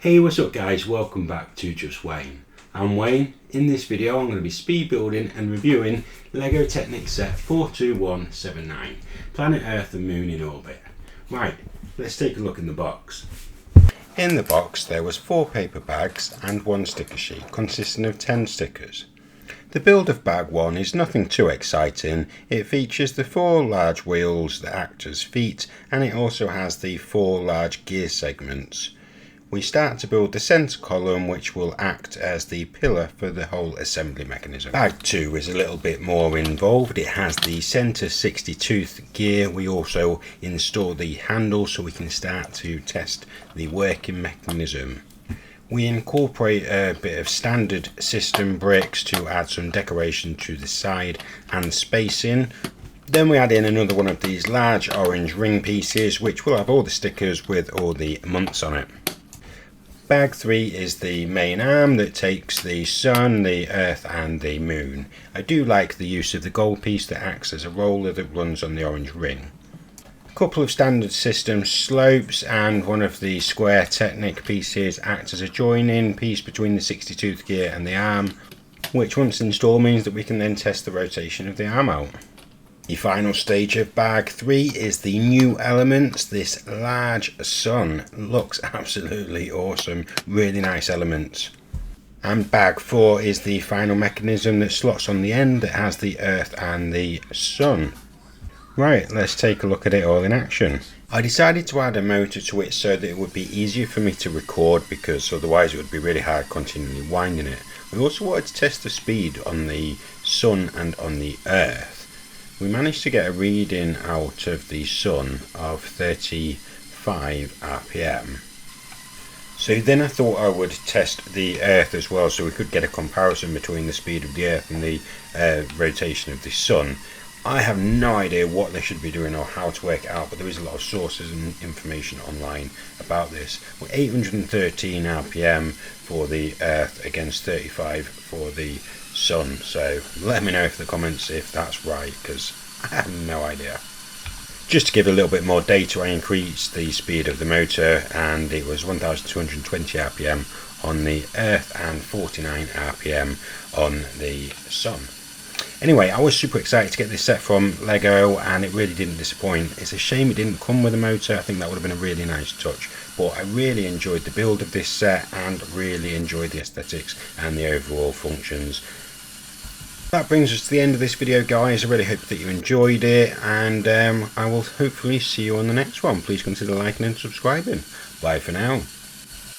Hey, what's up guys, welcome back to Just Wayne. I'm Wayne. In this video I'm going to be speed building and reviewing LEGO Technic set 42179, Planet Earth and Moon in Orbit. Right, let's take a look in the box. In the box there was 4 paper bags and 1 sticker sheet consisting of 10 stickers. The build of bag 1 is nothing too exciting. It features the 4 large wheels that act as feet, and it also has the 4 large gear segments. We start to build the centre column, which will act as the pillar for the whole assembly mechanism. Bag 2 is a little bit more involved. It has the centre 60 tooth gear. We also install the handle so we can start to test the working mechanism. We incorporate a bit of standard system bricks to add some decoration to the side and spacing. Then we add in another one of these large orange ring pieces, which will have all the stickers with all the months on it. Bag 3 is the main arm that takes the sun, the earth and the moon. I do like the use of the gold piece that acts as a roller that runs on the orange ring. A couple of standard system slopes and one of the square Technic pieces acts as a join-in piece between the 60 tooth gear and the arm, which once installed means that we can then test the rotation of the arm out. The final stage of bag 3 is the new elements. This large sun looks absolutely awesome, really nice elements. And bag 4 is the final mechanism that slots on the end that has the earth and the sun. Right, let's take a look at it all in action. I decided to add a motor to it so that it would be easier for me to record, because otherwise it would be really hard continually winding it. We also wanted to test the speed on the sun and on the earth. We managed to get a reading out of the sun of 35 RPM. So then I thought I would test the earth as well, so we could get a comparison between the speed of the earth and the rotation of the sun. I have no idea what they should be doing or how to work it out, but there is a lot of sources and information online about this. We're 813 RPM for the earth against 35 for the sun, so let me know in the comments if that's right, because I have no idea. Just to give a little bit more data, I increased the speed of the motor and it was 1220 RPM on the earth and 49 RPM on the sun. Anyway, I was super excited to get this set from LEGO and it really didn't disappoint. It's a shame it didn't come with a motor. I think that would have been a really nice touch, but I really enjoyed the build of this set and really enjoyed the aesthetics and the overall functions. That brings us to the end of this video, guys. I really hope that you enjoyed it, and I will hopefully see you on the next one. Please consider liking and subscribing. Bye for now.